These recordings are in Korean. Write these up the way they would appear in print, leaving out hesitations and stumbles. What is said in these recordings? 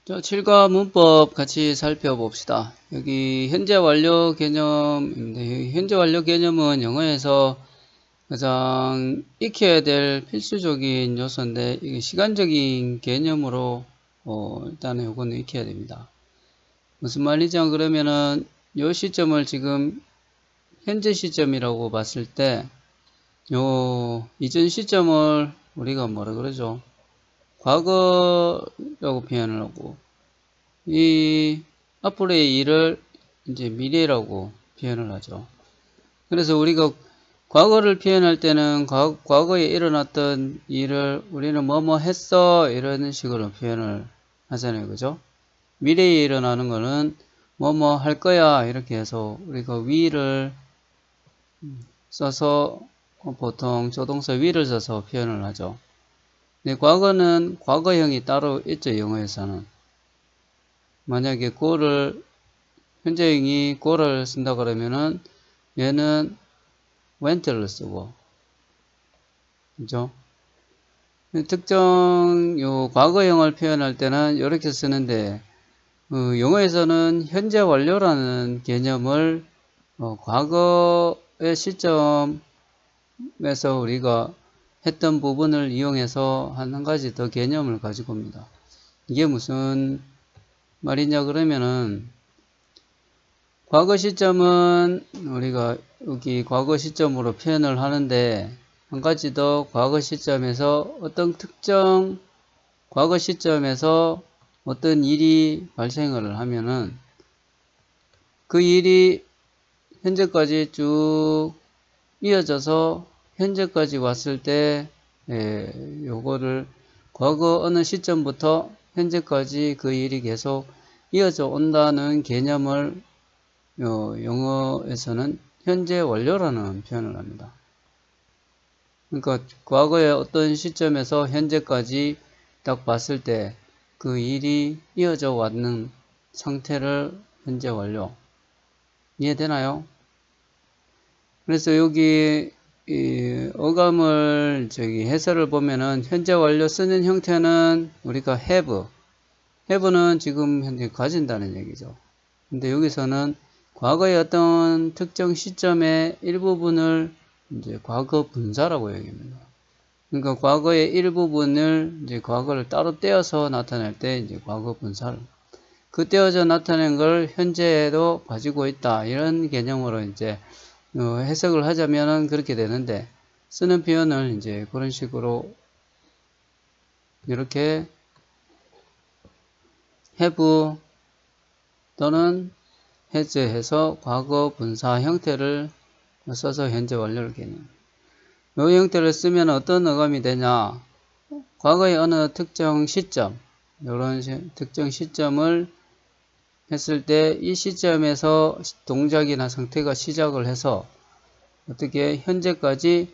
자, 7과 문법 같이 살펴봅시다. 여기 현재 완료 개념인데, 현재 완료 개념은 영어에서 가장 익혀야 될 필수적인 요소인데, 이게 시간적인 개념으로, 일단은 요거는 익혀야 됩니다. 무슨 말이죠? 그러면은, 요 시점을 지금 현재 시점이라고 봤을 때, 요 이전 시점을 우리가 뭐라 그러죠? 과거라고 표현을 하고, 이 앞으로의 일을 이제 미래라고 표현을 하죠. 그래서 우리가 과거를 표현할 때는 과거에 일어났던 일을 우리는 뭐뭐 했어 이런 식으로 표현을 하잖아요. 그죠? 미래에 일어나는 거는 뭐뭐 할 거야 이렇게 해서 우리가 위를 써서 보통 조동사 위를 써서 표현을 하죠. 근데 과거는 과거형이 따로 있죠. 영어에서는. 만약에 go를 현재형이 go를 쓴다 그러면은 얘는 went를 쓰고, 그죠? 특정 요 과거형을 표현할 때는 이렇게 쓰는데, 영어에서는 현재 완료라는 개념을 과거의 시점에서 우리가 했던 부분을 이용해서 한 가지 더 개념을 가지고 옵니다. 이게 무슨 말이냐 그러면은 과거 시점은 우리가 여기 과거 시점으로 표현을 하는데 한 가지 더 과거 시점에서 어떤 특정 과거 시점에서 어떤 일이 발생을 하면은 그 일이 현재까지 쭉 이어져서 현재까지 왔을 때 요거를 과거 어느 시점부터 현재까지 그 일이 계속 이어져 온다는 개념을 영어에서는 현재 완료라는 표현을 합니다. 그러니까 과거의 어떤 시점에서 현재까지 딱 봤을 때 그 일이 이어져 왔는 상태를 현재 완료. 이해되나요? 그래서 여기 이 어감을 해설을 보면은 현재 완료 쓰는 형태는 우리가 have는 지금 현재 가진다는 얘기죠. 근데 여기서는 과거의 어떤 특정 시점의 일부분을 이제 과거 분사라고 얘기합니다. 그러니까 과거의 일부분을 이제 과거를 따로 떼어서 나타낼 때 이제 과거 분사를 그 떼어져 나타낸 걸 현재에도 가지고 있다 이런 개념으로 이제 해석을 하자면은 그렇게 되는데 쓰는 표현을 이제 그런 식으로 이렇게 have 또는 has 해서 과거 분사 형태를 써서 현재 완료를 개념. 이 형태를 쓰면 어떤 어감이 되냐? 과거의 어느 특정 시점, 이런 특정 시점을 했을 때 이 시점에서 동작이나 상태가 시작을 해서 어떻게 현재까지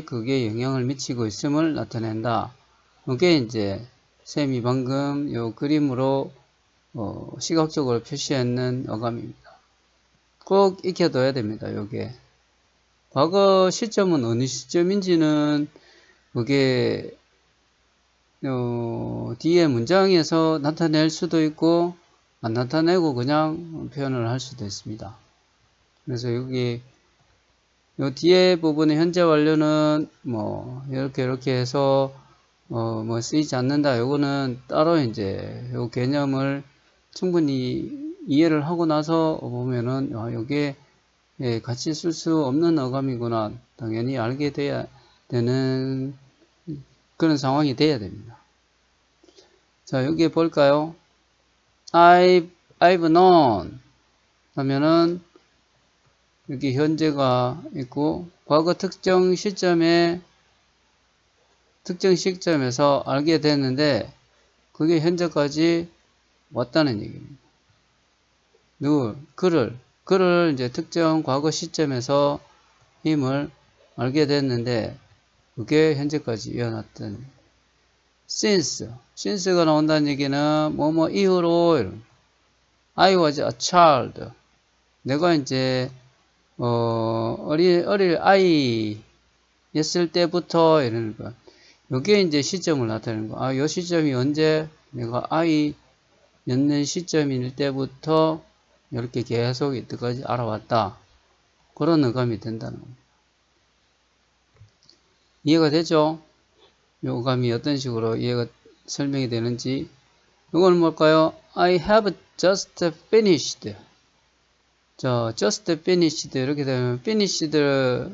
그게 영향을 미치고 있음을 나타낸다. 이게 이제 쌤이 방금 이 그림으로 시각적으로 표시했는 어감입니다. 꼭 익혀둬야 됩니다. 요게 과거 시점은 어느 시점인지는 그게 뒤에 문장에서 나타낼 수도 있고 안 나타내고 그냥 표현을 할 수도 있습니다. 그래서 여기 요 뒤에 부분의 현재 완료는 뭐 이렇게 해서 뭐 쓰이지 않는다. 요거는 따로 이제 요 개념을 충분히 이해를 하고 나서 보면은 요게 같이 쓸 수 없는 어감이구나. 당연히 알게 돼야 되는 그런 상황이 돼야 됩니다. 자, 여기 볼까요? I've known 하면은 여기 현재가 있고 과거 특정 시점에서 알게 됐는데 그게 현재까지 왔다는 얘기입니다. 그를 이제 특정 과거 시점에서 힘을 알게 됐는데 그게 현재까지 이어났던 since가 나온다는 얘기는 뭐뭐 이후로 I was a child 내가 이제 어릴 아이였을 때부터 이러는 거. 요게 이제 시점을 나타내는 거. 요 시점이 언제 내가 i였는 시점일 때부터 이렇게 계속 이때까지 알아왔다. 그런 어감이 된다는 겁니다. 이해가 되죠? 이 어감이 어떤 식으로 이해가 설명이 되는지. 이거는 뭘까요? I have just finished. 자, just finished 이렇게 되면 finished가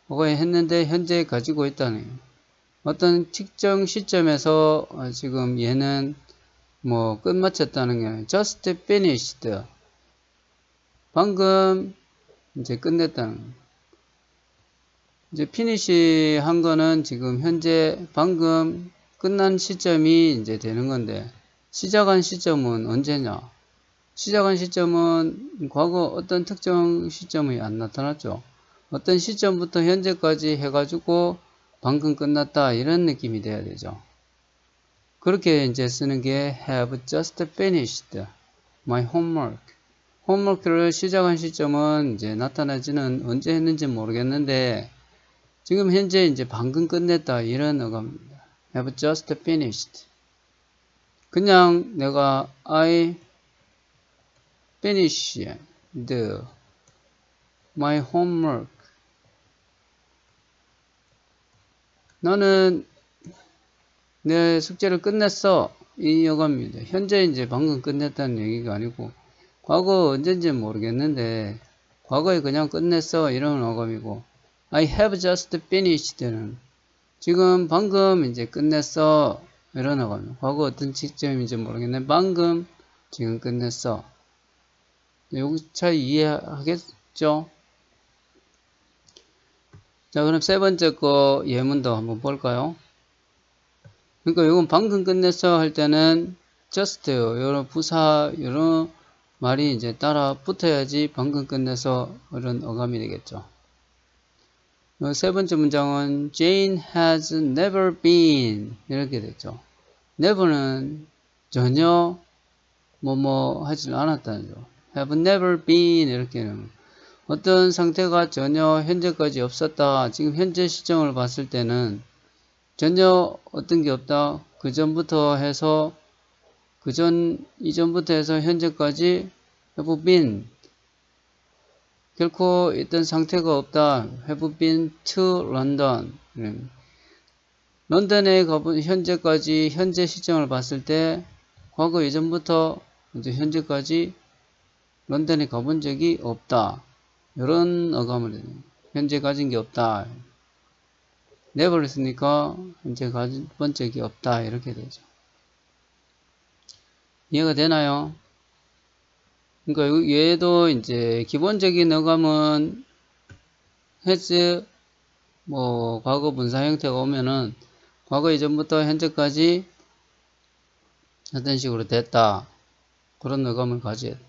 뭐가 했는데 현재 가지고 있다는 거예요. 어떤 특정 시점에서 지금 얘는 뭐 끝마쳤다는 게 just finished. 방금 이제 끝냈다는 거예요. 이제 finish 한 거는 지금 현재 방금 끝난 시점이 이제 되는 건데 시작한 시점은 언제냐? 시작한 시점은 과거 어떤 특정 시점이 안 나타났죠. 어떤 시점부터 현재까지 해가지고 방금 끝났다 이런 느낌이 돼야 되죠. 그렇게 이제 쓰는 게 have just finished my homework. 홈워크를 시작한 시점은 이제 나타나지는 언제 했는지 모르겠는데 지금 현재 이제 방금 끝냈다 이런 어감입니다. have just finished. 그냥 내가 I finished my homework. 나는 내 숙제를 끝냈어. 이 어감입니다. 현재 이제 방금 끝냈다는 얘기가 아니고 과거 언젠지 모르겠는데 과거에 그냥 끝냈어 이런 어감이고 I have just finished는 지금 방금 이제 끝냈어 이런 어감이에요. 과거 어떤 시점인지 모르겠는데 방금 지금 끝냈어. 여기 차이 이해하겠죠? 자, 그럼 세 번째 거 예문도 한번 볼까요? 그러니까 이건 방금 끝냈어 할 때는 just요. 이런 부사, 이런 말이 이제 따라 붙어야지 방금 끝내서 이런 어감이 되겠죠. 세 번째 문장은 Jane has never been 이렇게 됐죠. never는 전혀 뭐뭐 하지 않았다는 거. have never been 이렇게는 어떤 상태가 전혀 현재까지 없었다. 지금 현재 시점을 봤을 때는 전혀 어떤 게 없다. 그 전부터 해서 이전부터 해서 현재까지 have been 결코 있던 상태가 없다. have been to London. 런던에 가본 현재까지 현재 시점을 봤을 때 과거 이전부터 이제 현재까지 런던에 가본 적이 없다. 이런 어감을 해요. 현재 가진 게 없다. never 했으니까 현재 가본 적이 없다. 이렇게 되죠. 이해가 되나요? 그러니까 얘도 이제 기본적인 어감은 has 뭐 과거 분사 형태가 오면은 과거 이전부터 현재까지 어떤 식으로 됐다. 그런 어감을 가져야 돼.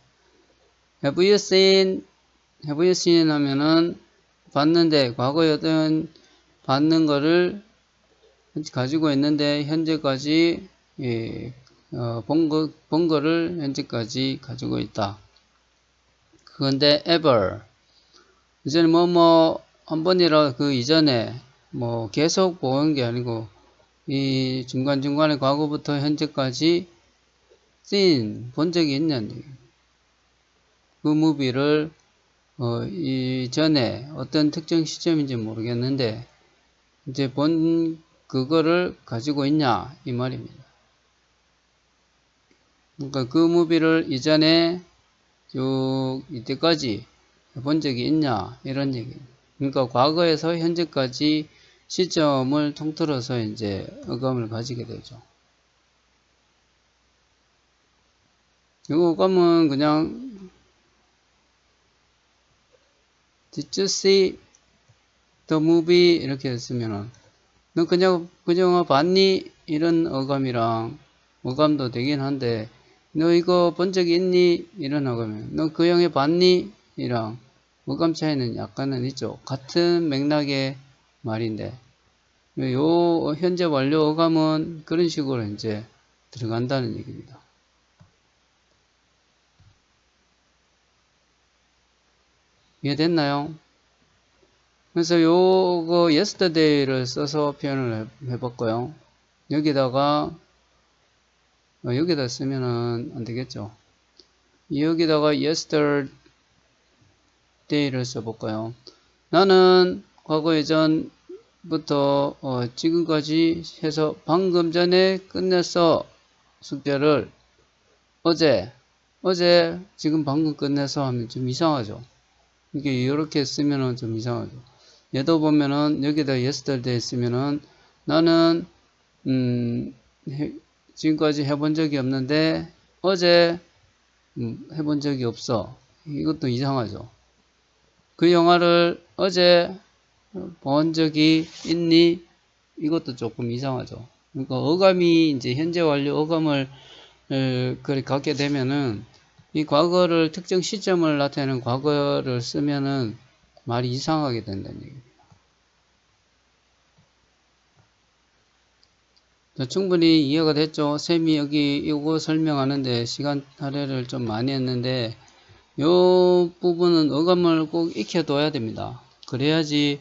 Have you seen 하면은 봤는데 과거에 어떤 받는 거를 가지고 있는데 현재까지 본 거를 현재까지 가지고 있다. 그건데 ever 이제는 한 번이라 그 이전에 뭐 계속 본 게 아니고 이 중간중간에 과거부터 현재까지 본 적이 있냐는 얘기예요. 그 무비를 이전에 어떤 특정 시점인지 모르겠는데 이제 본 그거를 가지고 있냐 이 말입니다. 그러니까 그 무비를 이전에 쭉 이때까지 본 적이 있냐 이런 얘기입니다. 그러니까 과거에서 현재까지 시점을 통틀어서 이제 어감을 가지게 되죠. 이 어감은 그냥 Did you see the movie? 이렇게 했으면은 너 그냥 그 영화 봤니? 이런 어감이랑 어감도 되긴 한데 너 이거 본 적이 있니? 이런 어감이에요. 너 그 영화 봤니? 이랑 어감 차이는 약간은 있죠. 같은 맥락의 말인데 요 현재 완료 어감은 그런 식으로 이제 들어간다는 얘기입니다. 이해됐나요? 그래서 요거 yesterday를 써서 표현을 해봤고요. 여기다가 여기다 쓰면은 안 되겠죠. 여기다가 yesterday를 써볼까요? 나는 과거 예전부터 지금까지 해서 방금 전에 끝냈어. 숙제를 어제 지금 방금 끝내서 하면 좀 이상하죠. 이게 이렇게 쓰면은 좀 이상하죠. 얘도 보면은 여기다 yesterday 쓰면은 나는 지금까지 해본 적이 없는데 어제 해본 적이 없어. 이것도 이상하죠. 그 영화를 어제 본 적이 있니? 이것도 조금 이상하죠. 그러니까 어감이 이제 현재 완료 어감을 그렇게 갖게 되면은 이 과거를 특정 시점을 나타내는 과거를 쓰면은 말이 이상하게 된다는 얘기입니다. 자, 충분히 이해가 됐죠? 쌤이 여기 이거 설명하는데 시간 할애를 좀 많이 했는데 요 부분은 어감을 꼭 익혀둬야 됩니다. 그래야지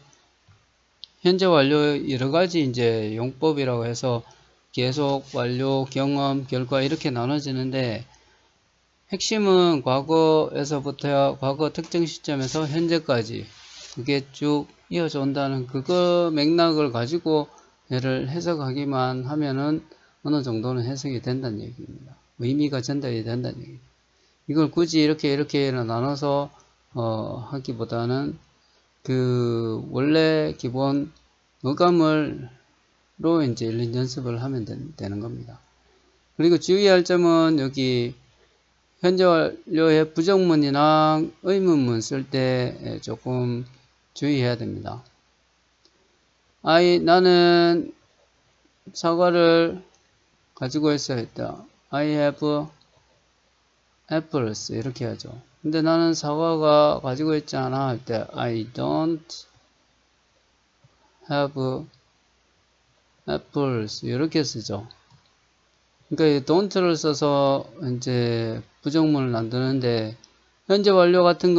현재 완료 여러 가지 이제 용법이라고 해서 계속, 완료, 경험, 결과 이렇게 나눠지는데 핵심은 과거에서부터 과거 특정 시점에서 현재까지 그게 쭉 이어져 온다는 그거 맥락을 가지고 얘를 해석하기만 하면은 어느 정도는 해석이 된다는 얘기입니다. 의미가 전달이 된다는 얘기입니다. 이걸 굳이 이렇게 나눠서 하기보다는 그 원래 기본 어감을로 이제 연습을 하면 되는 겁니다. 그리고 주의할 점은 여기 현재 완료의 부정문이나 의문문 쓸 때 조금 주의해야 됩니다. 나는 사과를 가지고 있어야 했다. I have apples 이렇게 하죠. 근데 나는 사과가 가지고 있지 않아 할 때 I don't have apples 이렇게 쓰죠. 그러니까 don't를 써서 이제 부정문을 만드는데 현재 완료 같은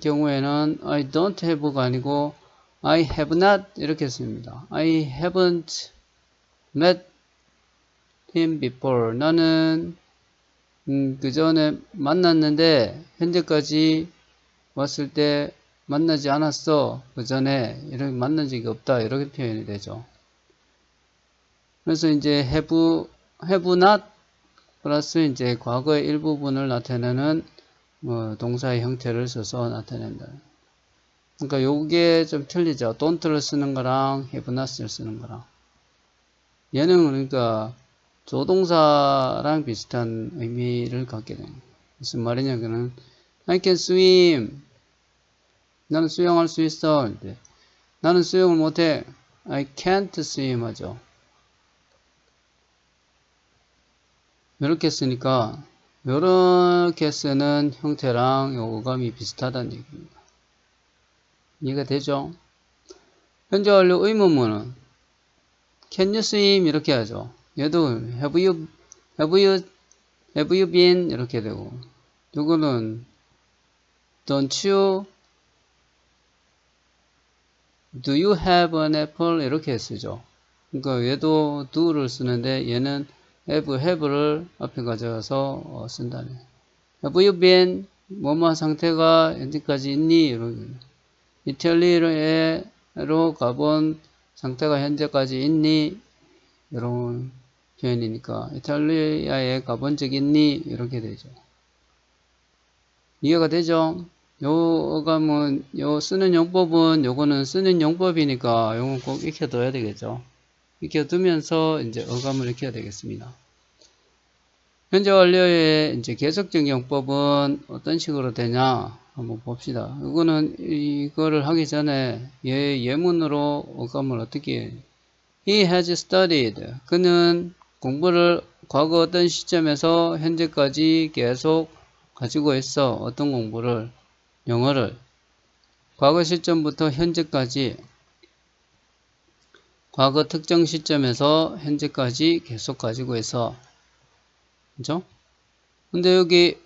경우에는 I don't have가 아니고 I have not 이렇게 씁니다. I haven't met him before. 나는 그 전에 만났는데 현재까지 왔을 때 만나지 않았어. 그 전에 이렇게 만난 적이 없다. 이렇게 표현이 되죠. 그래서 이제 have not 플러스 이제 과거의 일부분을 나타내는 동사의 형태를 써서 나타낸다. 그러니까 요게 좀 틀리죠. don't를 쓰는 거랑 have not을 쓰는 거랑. 얘는 그러니까 조동사랑 비슷한 의미를 갖게 됩니다. 무슨 말이냐면은 I can swim. 나는 수영할 수 있어. 나는 수영을 못해. I can't swim 하죠. 이렇게 쓰니까 이렇게 쓰는 형태랑 어감이 비슷하다는 얘기입니다. 이해가 되죠? 현재 완료 의문문은 Can you swim? 이렇게 하죠. 얘도 have you been? 이렇게 되고 요거는 Don't you? Do you have an apple? 이렇게 쓰죠. 그러니까 얘도 do를 쓰는데 얘는 have를 앞에 가져가서 쓴다네. Have you been? 뭐뭐 상태가 현재까지 있니? 이렇게. 이탈리아로 가본 상태가 현재까지 있니? 이런 표현이니까 이탈리아에 가본 적 있니? 이렇게 되죠. 이해가 되죠? 요 어감은 요 쓰는 용법은 요거는 쓰는 용법이니까 요건 꼭 익혀둬야 되겠죠. 익혀두면서 이제 어감을 익혀야 되겠습니다. 현재 완료의 이제 계속적 용법은 어떤 식으로 되냐 한번 봅시다. 이거를 하기 전에 예문으로 어감을 어떻게 해요? He has studied. 그는 공부를 과거 어떤 시점에서 현재까지 계속 가지고 있어. 어떤 공부를? 영어를. 과거 시점부터 현재까지 과거 특정 시점에서 현재까지 계속 가지고 있어. 그죠? 근데 여기는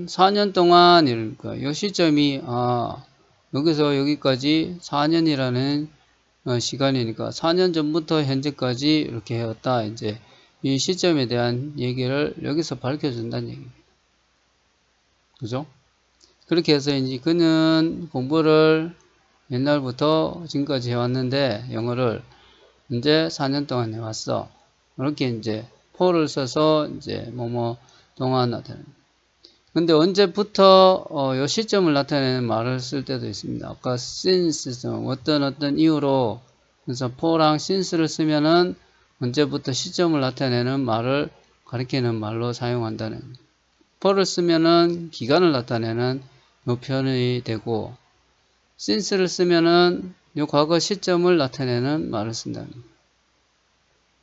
4년 동안 이러니까 이 시점이 여기서 여기까지 4년이라는 시간이니까 4년 전부터 현재까지 이렇게 해왔다. 이제 이 시점에 대한 얘기를 여기서 밝혀준다는 얘기입니다. 그죠? 그렇게 해서 이제 그는 공부를 옛날부터 지금까지 해왔는데 영어를 이제 4년 동안 해왔어. 이렇게 이제 for를 써서 이제 뭐뭐 동안 나타내는. 근데 언제부터 요 시점을 나타내는 말을 쓸 때도 있습니다. 아까 since 어떤 이유로 그래서 for랑 since를 쓰면은 언제부터 시점을 나타내는 말을 가리키는 말로 사용한다는. for를 쓰면은 기간을 나타내는 요 표현이 되고 since를 쓰면은 요 과거 시점을 나타내는 말을 쓴다는.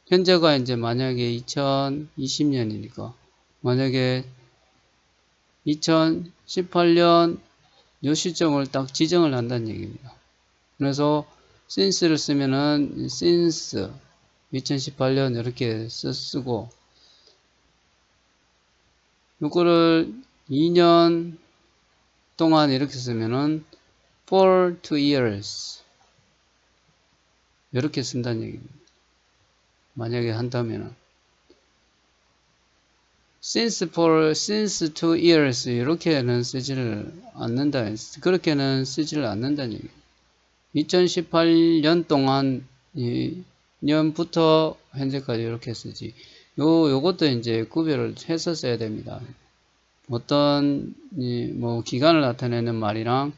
현재가 이제 만약에 2020년이니까 만약에 2018년 요 시점을 딱 지정을 한다는 얘기입니다. 그래서 since를 쓰면은 since 2018년 이렇게 쓰고 요거를 2년 동안 이렇게 쓰면은 for 2 years 이렇게 쓴다는 얘기입니다. 만약에 한다면은 since 2 years 이렇게는 쓰지를 않는다. 그렇게는 쓰지를 않는다는 얘기. 2018년 동안 년부터 현재까지 이렇게 쓰지. 요것도 이제 구별을 해서 써야 됩니다. 어떤 뭐 기간을 나타내는 말이랑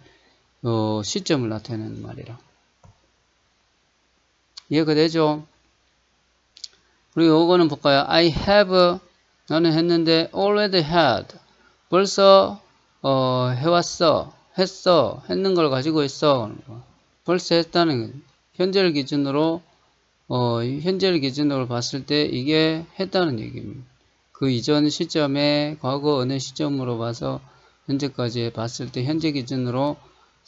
시점을 나타내는 말이랑 이해가 되죠? 그리고 요거는 볼까요? I have 나는 했는데 already had 벌써 해왔어 했어 했는 걸 가지고 있어 벌써 했다는 현재를 기준으로 현재를 기준으로 봤을 때 이게 했다는 얘기입니다. 그 이전 시점에 과거 어느 시점으로 봐서 현재까지 봤을 때 현재 기준으로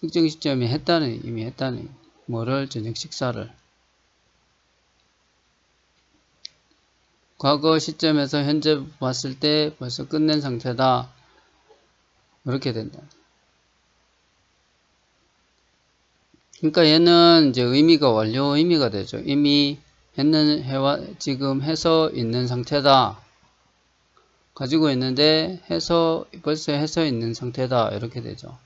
특정 시점에 했다는 이미 했다는 뭐를 저녁 식사를 과거 시점에서 현재 봤을 때 벌써 끝낸 상태다. 이렇게 된다. 그러니까 얘는 이제 의미가 완료 의미가 되죠. 이미 지금 해서 있는 상태다. 가지고 있는데 벌써 해서 있는 상태다. 이렇게 되죠.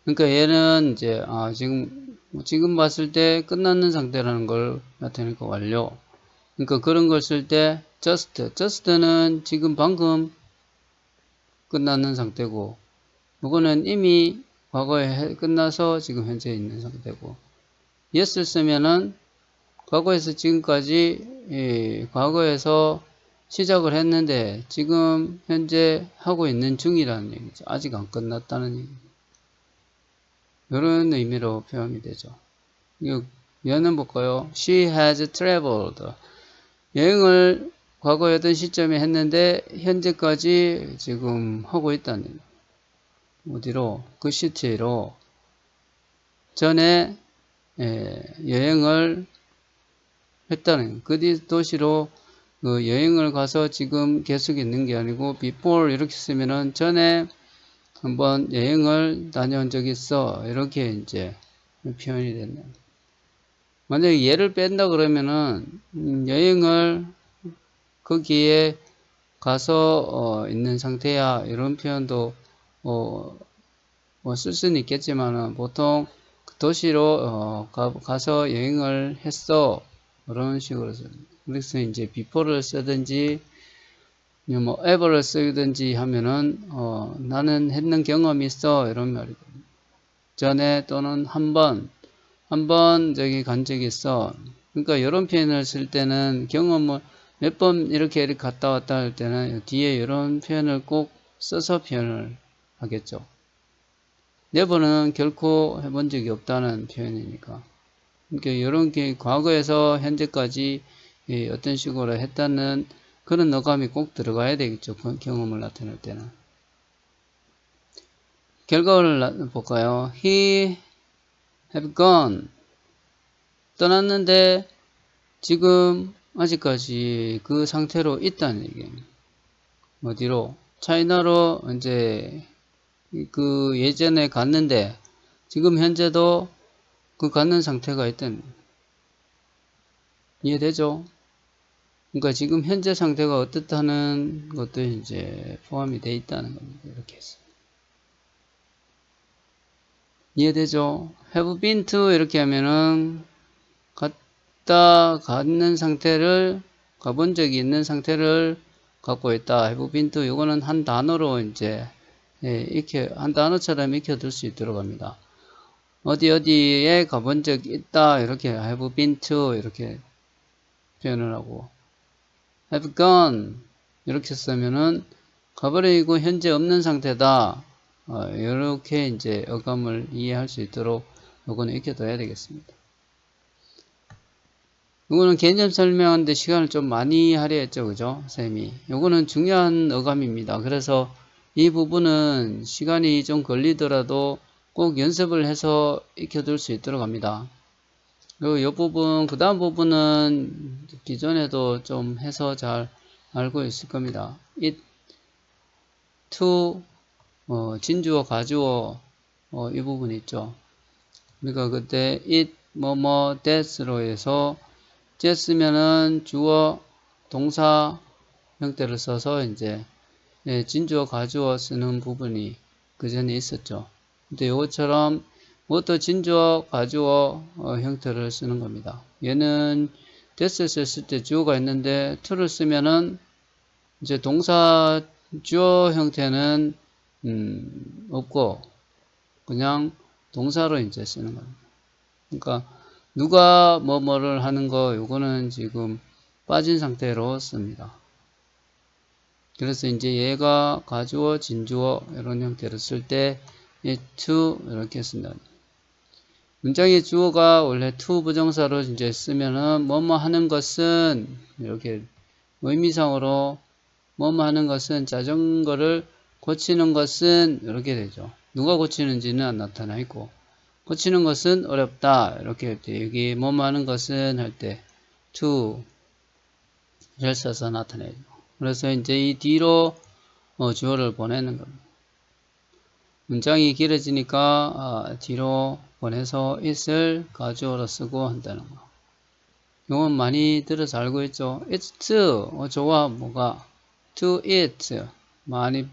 그러니까 얘는 이제 지금 봤을 때 끝났는 상태라는 걸 나타내니까 완료. 그러니까 그런 걸 쓸 때 just는 지금 방금 끝났는 상태고 이거는 이미 과거에 끝나서 지금 현재 있는 상태고 yes를 쓰면은 과거에서 지금까지 과거에서 시작을 했는데 지금 현재 하고 있는 중이라는 얘기죠. 아직 안 끝났다는 얘기. 이런 의미로 표현이 되죠. 얘는 볼까요? She has traveled. 여행을 과거에 어떤 시점에 했는데 현재까지 지금 하고 있다는 어디로? 그 시티로 전에 여행을 했다는 그 도시로 그 여행을 가서 지금 계속 있는 게 아니고 before 이렇게 쓰면은 전에 한번 여행을 다녀온 적이 있어 이렇게 이제 표현이 된다. 만약에 얘를 뺀다 그러면은 여행을 거기에 가서 있는 상태야 이런 표현도 쓸 수는 있겠지만은 보통 그 도시로 가서 여행을 했어 그런 식으로 그래서 이제 before를 쓰든지 뭐 ever를 쓰든지 하면은 나는 했는 경험이 있어 이런 말이 됩니다. 전에 또는 한 번 저기 간 적이 있어. 그러니까 이런 표현을 쓸 때는 경험을 몇 번 이렇게 갔다 왔다 할 때는 뒤에 이런 표현을 꼭 써서 표현을 하겠죠. never는 결코 해본 적이 없다는 표현이니까. 그러니까 이런 게 과거에서 현재까지 어떤 식으로 했다는 그런 어감이 꼭 들어가야 되겠죠. 경험을 나타낼 때는. 결과를 볼까요? He have gone. 떠났는데 지금 아직까지 그 상태로 있다는 얘기예요. 어디로? 차이나로 이제 그 예전에 갔는데 지금 현재도 그 갖는 상태가 있다는 거예요. 이해되죠? 그러니까 지금 현재 상태가 어떻다는 것도 이제 포함이 되어 있다는 겁니다. 이렇게 해서. 이해되죠? have been to 이렇게 하면은 갖는 상태를 가본 적이 있는 상태를 갖고 있다. have been to 이거는 한 단어로 이제 한 단어처럼 익혀둘 수 있도록 합니다. 어디에 가본 적이 있다 이렇게 have been to 이렇게 표현을 하고 have gone 이렇게 쓰면은 가버리고 현재 없는 상태다. 이렇게 이제 어감을 이해할 수 있도록 요거는 익혀둬야 되겠습니다. 이거는 개념 설명하는데 시간을 좀 많이 하려 했죠, 그죠? 쌤이. 요거는 중요한 어감입니다. 그래서 이 부분은 시간이 좀 걸리더라도 꼭 연습을 해서 익혀둘 수 있도록 합니다. 그리고 이 부분, 그 다음 부분은 기존에도 좀 해서 잘 알고 있을 겁니다. it, to, 진주어, 가주어, 이 부분 있죠. 그러니까 그때 it, that로 해서 쓰면은 주어, 동사 형태를 써서 이제 진주어, 가주어 쓰는 부분이 그 전에 있었죠. 근데 이것처럼 뭐또 진주어, 가주어 형태를 쓰는 겁니다. 얘는 that을 썼을 때 주어가 있는데 to를 쓰면은 이제 동사 주어 형태는 없고 그냥 동사로 이제 쓰는 겁니다. 그러니까 누가 뭐를 하는 거 요거는 지금 빠진 상태로 씁니다. 그래서 이제 얘가 가주어, 진주어 이런 형태로 쓸 때 to 이렇게 쓴다. 문장의 주어가 원래 to 부정사로 이제 쓰면은 뭐뭐 하는 것은 이렇게 의미상으로 뭐뭐 하는 것은 자전거를 고치는 것은 이렇게 되죠. 누가 고치는지는 안 나타나 있고 고치는 것은 어렵다 이렇게 할 때 여기 뭐뭐 하는 것은 할 때 to를 써서 나타내죠. 그래서 이제 이 뒤로 주어를 보내는 겁니다. 문장이 길어지니까 뒤로 보내서 it을 가주어로 쓰고 한다는 거. 이건 많이 들어서 알고 있죠. It's to 좋아 뭐가 to eat 많이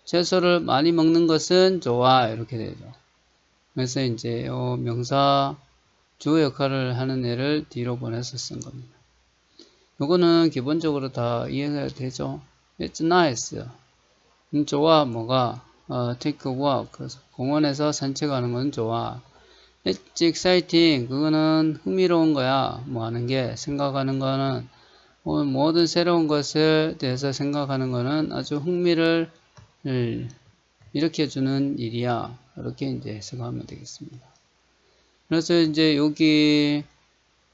채소를 많이 먹는 것은 좋아 이렇게 되죠. 그래서 이제 명사 주어 역할을 하는 애를 뒤로 보내서 쓴 겁니다. 요거는 기본적으로 다 이해가 되죠. It's nice 좋아 뭐가 take a walk 공원에서 산책하는 건 좋아. It's exciting 그거는 흥미로운 거야. 뭐 하는 게 생각하는 거는 모든 새로운 것에 대해서 생각하는 거는 아주 흥미를 일으켜주는 일이야. 이렇게 이제 해석하면 되겠습니다. 그래서 이제 여기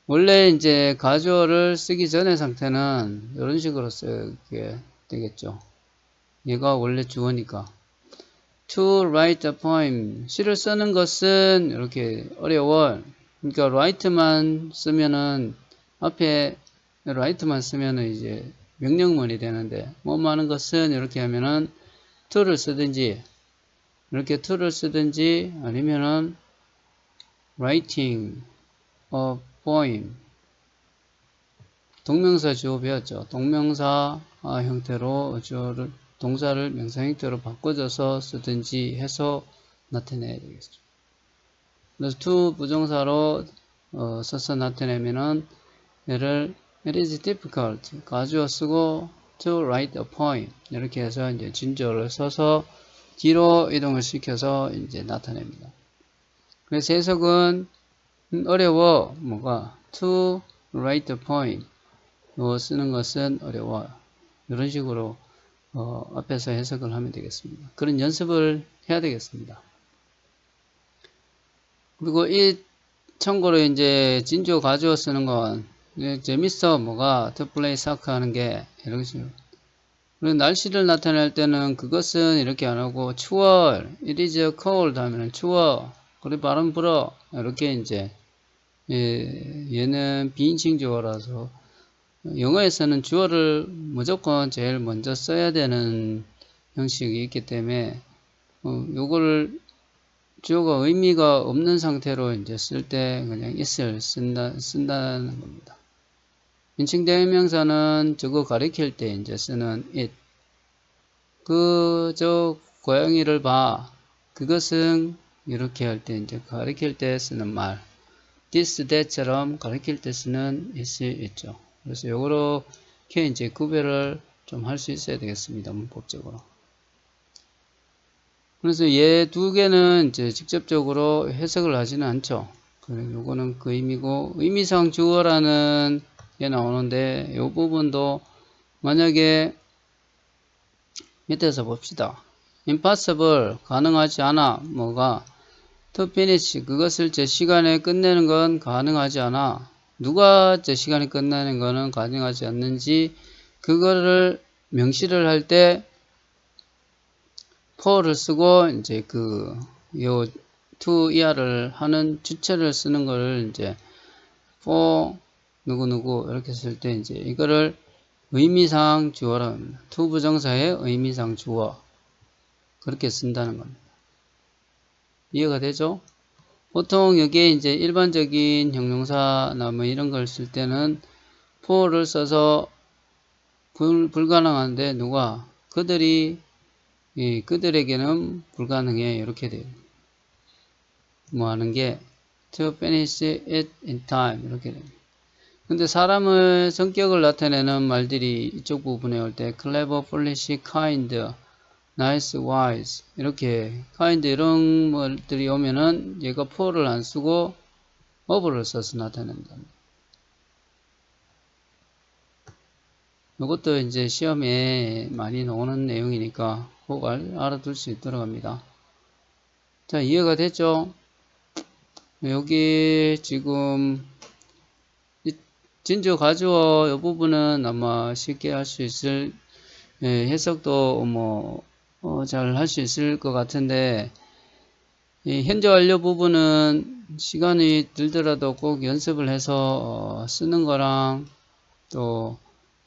원래 이제 가주어를 쓰기 전의 상태는 이런 식으로 쓰게 되겠죠. 얘가 원래 주어니까. To write a poem. 시를 쓰는 것은 이렇게 어려워. 그러니까 write만 쓰면은 앞에 write만 쓰면은 이제 명령문이 되는데 뭐 하는 것은 이렇게 하면은 to를 쓰든지 이렇게 to를 쓰든지 아니면은 writing a poem 동명사 주어 배웠죠. 동명사 형태로 주어를 동사를 명사 형태로 바꿔줘서 쓰든지 해서 나타내야 되겠죠. 그래서 to 부정사로 써서 나타내면은 얘를 it is difficult 가주어 쓰고 to write a poem 이렇게 해서 이제 진주어를 써서 뒤로 이동을 시켜서 이제 나타냅니다. 그래서 해석은 어려워 뭐가 to write a poem 쓰는 것은 어려워 이런 식으로 앞에서 해석을 하면 되겠습니다. 그런 연습을 해야 되겠습니다. 그리고 이 참고로 이제 진주어 가주어 쓰는 건 재밌어 뭐가 to play soccer 하는 게 이런 식으로 그리고 날씨를 나타낼 때는 그것은 이렇게 안 하고 추워 it is cold 하면 추워 그리고 바람 불어 이렇게 이제 얘는 비인칭 주어라서 영어에서는 주어를 무조건 제일 먼저 써야 되는 형식이 있기 때문에 요거를 주어가 의미가 없는 상태로 이제 쓸 때 그냥 is를 쓴다는 겁니다. 인칭 대명사는 저거 가리킬 때 이제 쓰는 it. 저 고양이를 봐. 그것은 이렇게 할 때 이제 가리킬 때 쓰는 말. this, that처럼 가리킬 때 쓰는 it이 있죠. 그래서 요렇게 이제 구별을 좀 할 수 있어야 되겠습니다. 문법적으로. 그래서 얘 두 개는 이제 직접적으로 해석을 하지는 않죠. 그래, 요거는 그 의미고, 의미상 주어라는 게 나오는데, 요 부분도 만약에 밑에서 봅시다. impossible, 가능하지 않아. 뭐가? to finish, 그것을 제 시간에 끝내는 건 가능하지 않아. 누가 제 시간에 끝내는 거는 가능하지 않는지, 그거를 명시를 할 때, for를 쓰고, 이제 요 to ER를 하는 주체를 쓰는 거를 이제, for, 누구누구, 이렇게 쓸 때 이제 이거를 의미상 주어라 합니다. to 부정사의 의미상 주어. 그렇게 쓴다는 겁니다. 이해가 되죠? 보통 여기에 이제 일반적인 형용사나 뭐 이런 걸 쓸 때는 for를 써서 불가능한데 누가? 그들에게는 불가능해. 이렇게 돼요. 뭐 하는 게 to finish it in time. 이렇게 됩니다. 근데 사람의 성격을 나타내는 말들이 이쪽 부분에 올 때 clever, foolish, kind, nice, wise 이렇게 kind 이런 말들이 오면은 얘가 for를 안 쓰고 of를 써서 나타낸다. 이것도 이제 시험에 많이 나오는 내용이니까 꼭 알아둘 수 있도록 합니다. 자, 이해가 됐죠? 여기 지금 진주 가주어 이 부분은 아마 쉽게 할 수 있을 해석도 잘 할 수 있을 것 같은데 이 현재 완료 부분은 시간이 들더라도 꼭 연습을 해서 쓰는 거랑 또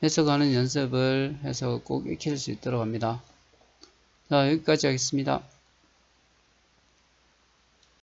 해석하는 연습을 해서 꼭 익힐 수 있도록 합니다. 자, 여기까지 하겠습니다.